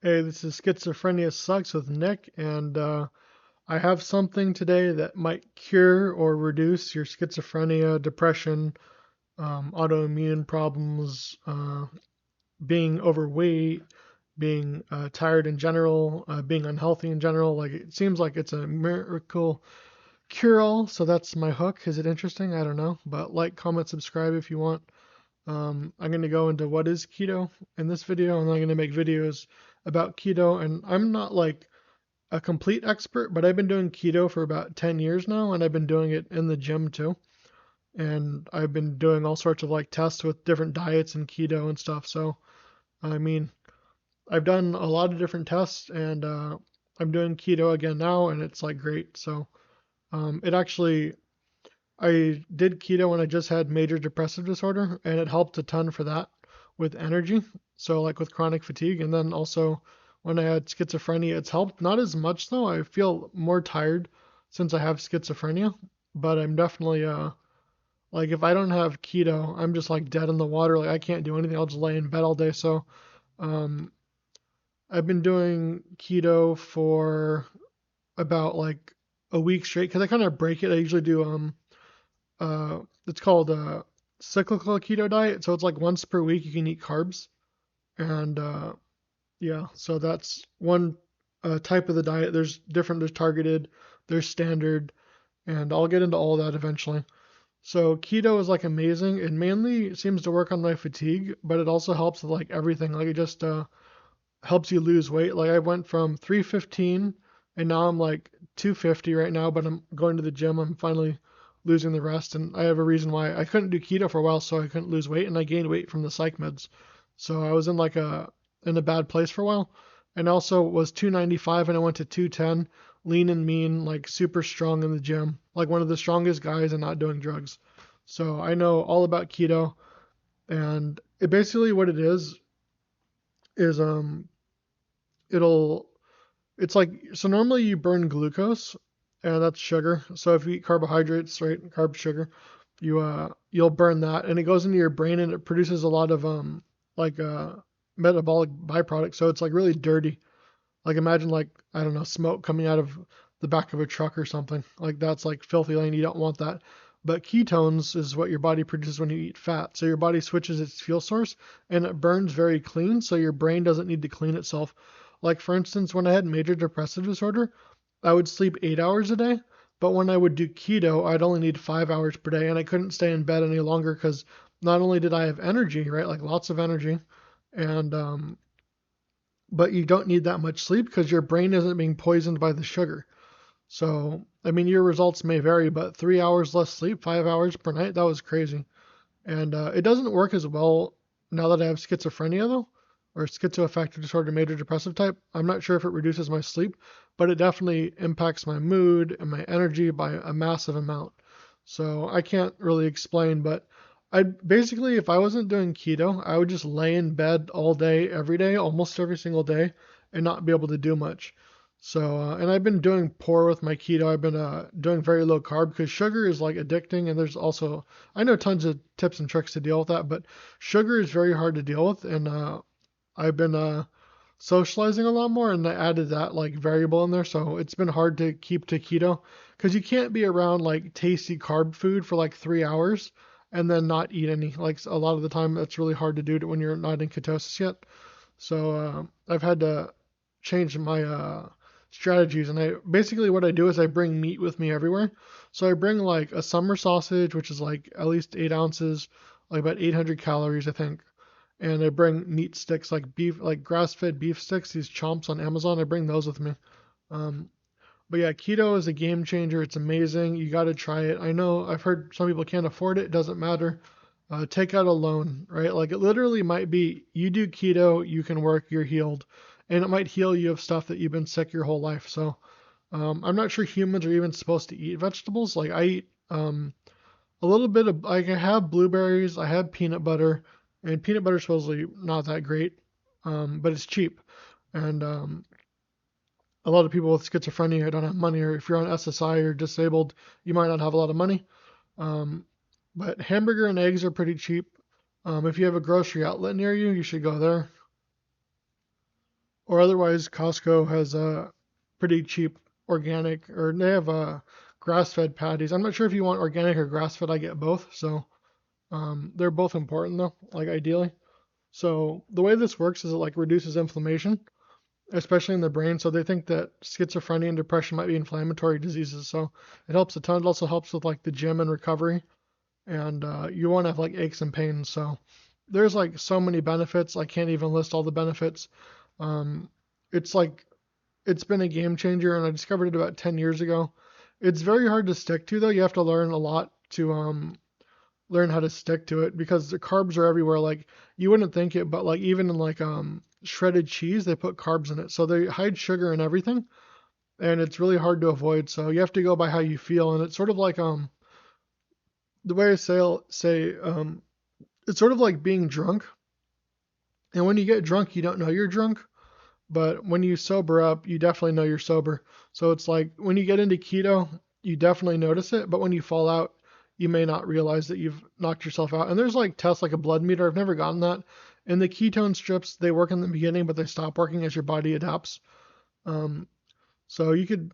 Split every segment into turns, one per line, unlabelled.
Hey, this is Schizophrenia Sucks with Nick, and I have something today that might cure or reduce your schizophrenia, depression, autoimmune problems, being overweight, being tired in general, being unhealthy in general. Like, it seems like it's a miracle cure-all, so that's my hook. Is it interesting? I don't know, but like, comment, subscribe if you want. I'm going to go into what is keto in this video, and I'm going to make videos about keto. And I'm not like a complete expert, but I've been doing keto for about 10 years now, and I've been doing it in the gym too. And I've been doing all sorts of like tests with different diets and keto and stuff. So, I mean, I've done a lot of different tests, and I'm doing keto again now, and it's like great. So, it actually, I did keto when I just had major depressive disorder, and it helped a ton for that with energy. So, like with chronic fatigue, and then also when I had schizophrenia, it's helped. Not as much though. I feel more tired since I have schizophrenia, but I'm definitely like if I don't have keto, I'm just like dead in the water. Like I can't do anything. I'll just lay in bed all day. So, um, I've been doing keto for about like a week straight because I kind of break it. I usually do it's called a cyclical keto diet. So it's like once per week you can eat carbs, and yeah, so that's one type of the diet. There's different, there's targeted, there's standard, and I'll get into all that eventually. So keto is like amazing. It mainly seems to work on my fatigue, but it also helps with like everything. Like it just helps you lose weight. Like I went from 315 and now I'm like 250 right now, but I'm going to the gym. I'm finally losing the rest, and I have a reason why I couldn't do keto for a while, so I couldn't lose weight, and I gained weight from the psych meds. So I was in like a bad place for a while, and also was 295 and I went to 210, lean and mean, like super strong in the gym, like one of the strongest guys and not doing drugs. So I know all about keto, and it basically what it is it'll it's like so normally you burn glucose, and that's sugar. So if you eat carbohydrates, right, carb sugar, you'll burn that, and it goes into your brain and it produces a lot of like metabolic byproducts. So it's like really dirty. Like imagine like I don't know, smoke coming out of the back of a truck or something. Like that's like filthy and you don't want that. But ketones is what your body produces when you eat fat. So your body switches its fuel source and it burns very clean, so your brain doesn't need to clean itself. Like for instance, when I had major depressive disorder, I would sleep 8 hours a day, but when I would do keto, I'd only need 5 hours per day, and I couldn't stay in bed any longer because not only did I have energy, right, like lots of energy, and but you don't need that much sleep because your brain isn't being poisoned by the sugar. So, I mean, your results may vary, but 3 hours less sleep, 5 hours per night, that was crazy. And it doesn't work as well now that I have schizophrenia, though, or schizoaffective disorder, major depressive type. I'm not sure if it reduces my sleep, but it definitely impacts my mood and my energy by a massive amount. So I can't really explain, but I basically, if I wasn't doing keto, I would just lay in bed all day, every day, almost every single day, and not be able to do much. So, and I've been doing poor with my keto. I've been doing very low carb because sugar is like addicting, and there's also I know tons of tips and tricks to deal with that, but sugar is very hard to deal with, and I've been socializing a lot more, and I added that like variable in there, so it's been hard to keep to keto because you can't be around like tasty carb food for like 3 hours and then not eat any. Like a lot of the time, that's really hard to do when you're not in ketosis yet. So I've had to change my strategies, and I basically what I do is I bring meat with me everywhere. So I bring like a summer sausage, which is like at least 8 ounces, like about 800 calories, I think. And I bring meat sticks like beef, like grass-fed beef sticks, these chomps on Amazon. I bring those with me. Um, but yeah, keto is a game changer. It's amazing. You got to try it. I know I've heard some people can't afford it. It doesn't matter. Take out a loan, right? Like it literally might be you do keto, you can work, you're healed, and it might heal you of stuff that you've been sick your whole life. So I'm not sure humans are even supposed to eat vegetables. Like I eat a little bit of like I have blueberries, I have peanut butter, and peanut butter is supposedly not that great, but it's cheap, and a lot of people with schizophrenia don't have money, or if you're on SSI or disabled, you might not have a lot of money. Um, but hamburger and eggs are pretty cheap. If you have a grocery outlet near you, you should go there. or otherwise Costco has pretty cheap organic, or they have grass-fed patties. I'm not sure if you want organic or grass-fed. I get both, so they're both important though, like ideally. So the way this works is it like reduces inflammation, especially in the brain. So they think that schizophrenia and depression might be inflammatory diseases. So it helps a ton. It also helps with like the gym and recovery, and you won't have like aches and pains. So there's like so many benefits. I can't even list all the benefits. Um, it's like it's been a game changer, and I discovered it about 10 years ago. It's very hard to stick to though. You have to learn a lot to learn how to stick to it because the carbs are everywhere. Like you wouldn't think it, but like even in like shredded cheese, they put carbs in it. So they hide sugar in everything, and it's really hard to avoid. So you have to go by how you feel, and it's sort of like the way I say it's sort of like being drunk. And when you get drunk, you don't know you're drunk, but when you sober up, you definitely know you're sober. So it's like when you get into keto, you definitely notice it, but when you fall out, you may not realize that you've knocked yourself out. And there's like tests like a blood meter. I've never gotten that. And the ketone strips, they work in the beginning, but they stop working as your body adapts. Um, so you could,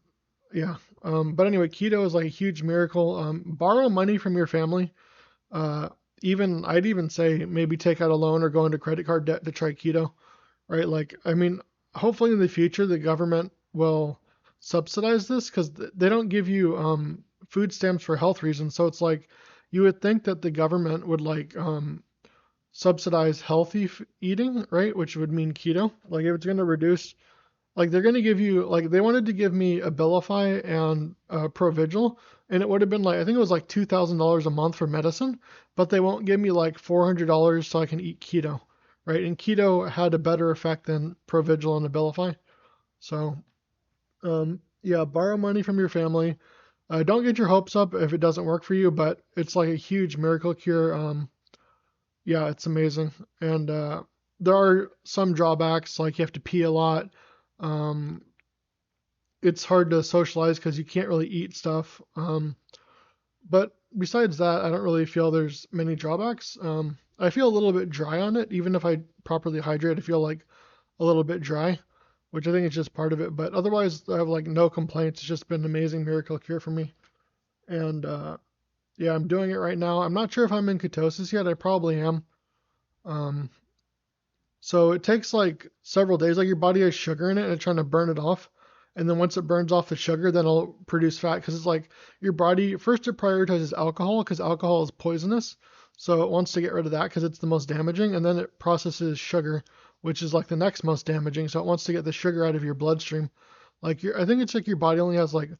yeah. But anyway, keto is like a huge miracle. Borrow money from your family. Uh, even I'd even say maybe take out a loan or go into credit card debt to try keto, right? Like, I mean, hopefully in the future the government will subsidize this because they don't give you food stamps for health reasons. So it's like you would think that the government would like subsidize healthy eating, right? Which would mean keto. Like if it's going to reduce, like they're going to give you, like they wanted to give me Abilify and Provigil, and it would have been like I think it was like $2,000 a month for medicine, but they won't give me like $400 so I can eat keto, right? And keto had a better effect than Provigil and Abilify. So yeah, borrow money from your family. Don't get your hopes up if it doesn't work for you, but it's like a huge miracle cure. Yeah, it's amazing. And there are some drawbacks, like you have to pee a lot. Um, it's hard to socialize because you can't really eat stuff. But besides that, I don't really feel there's many drawbacks. I feel a little bit dry on it, even if I properly hydrate. I feel like a little bit dry, which I think is just part of it. But otherwise, I have like no complaints. It's just been an amazing miracle cure for me. And yeah, I'm doing it right now. I'm not sure if I'm in ketosis yet. I probably am. Um, so it takes like several days. Like your body has sugar in it and it's trying to burn it off. And then once it burns off the sugar, then it'll produce fat because it's like your body first it prioritizes alcohol because alcohol is poisonous. So it wants to get rid of that because it's the most damaging. And then it processes sugar, which is like the next most damaging. So it wants to get the sugar out of your bloodstream. Like I think it's like your body only has like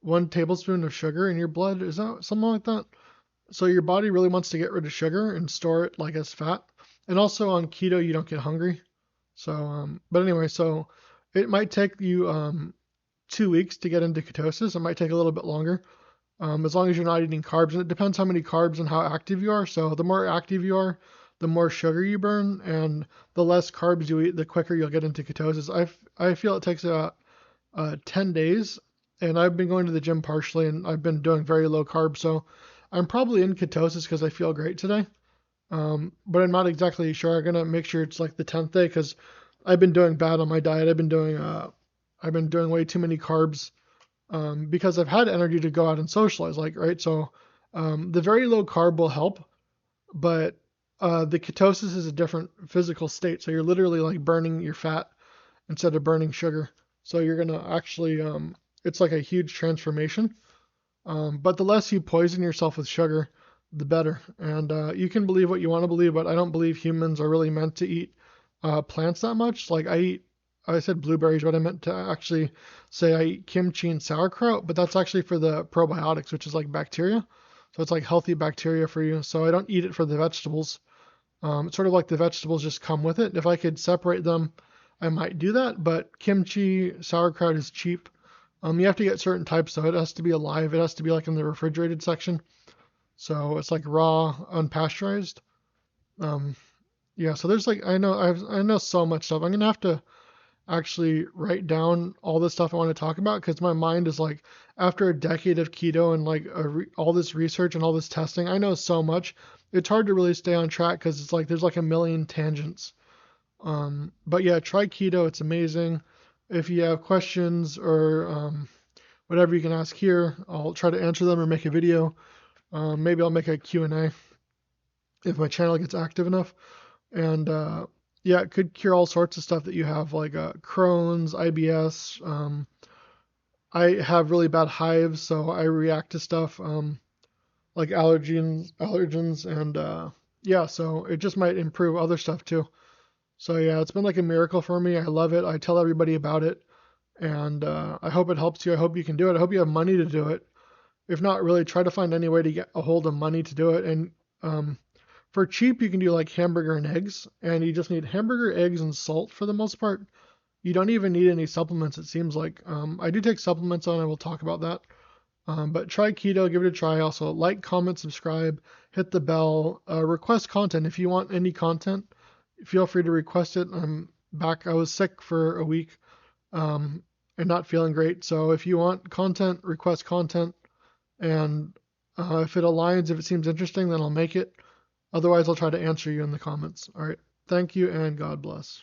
1 tablespoon of sugar in your blood. Is that something like that? So your body really wants to get rid of sugar and store it like as fat. And also on keto, you don't get hungry. So, but anyway, so it might take you 2 weeks to get into ketosis. It might take a little bit longer, as long as you're not eating carbs. And it depends how many carbs and how active you are. So the more active you are, the more sugar you burn, and the less carbs you eat, the quicker you'll get into ketosis. I feel it takes about 10 days, and I've been going to the gym partially, and I've been doing very low carbs. So I'm probably in ketosis because I feel great today. But I'm not exactly sure. I'm gonna make sure it's like the 10th day because I've been doing bad on my diet. I've been doing way too many carbs because I've had energy to go out and socialize, like right. So the very low carb will help, but the ketosis is a different physical state. So you're literally like burning your fat instead of burning sugar. So you're gonna actually it's like a huge transformation. But the less you poison yourself with sugar, the better. And you can believe what you want to believe, but I don't believe humans are really meant to eat plants that much. Like I said blueberries, but I meant to actually say I eat kimchi and sauerkraut, but that's actually for the probiotics, which is like bacteria. So it's like healthy bacteria for you. So I don't eat it for the vegetables. It's sort of like the vegetables just come with it. If I could separate them, I might do that. But kimchi, sauerkraut is cheap. You have to get certain types, so it has to be alive. It has to be like in the refrigerated section. So it's like raw, unpasteurized. Um, yeah. So there's like I know so much stuff. I'm gonna have to actually write down all the stuff I want to talk about because my mind is like after a decade of keto and like all this research and all this testing, I know so much. It's hard to really stay on track because it's like there's like a million tangents. But yeah, try keto. It's amazing. If you have questions or whatever, you can ask here. I'll try to answer them or make a video. Maybe I'll make a Q&A if my channel gets active enough. And yeah, it could cure all sorts of stuff that you have, like Crohn's, IBS. I have really bad hives, so I react to stuff like allergens, and yeah, so it just might improve other stuff too. So yeah, it's been like a miracle for me. I love it. I tell everybody about it, and I hope it helps you. I hope you can do it. I hope you have money to do it. If not, really try to find any way to get a hold of money to do it. And for cheap, you can do like hamburger and eggs, and you just need hamburger, eggs, and salt for the most part. You don't even need any supplements, it seems like. I do take supplements on, I will talk about that. But try keto, give it a try. Also, like, comment, subscribe, hit the bell, request content. If you want any content, feel free to request it. I'm back. I was sick for a week and not feeling great. So if you want content, request content. And if it aligns, if it seems interesting, then I'll make it. Otherwise, I'll try to answer you in the comments. All right. Thank you and God bless.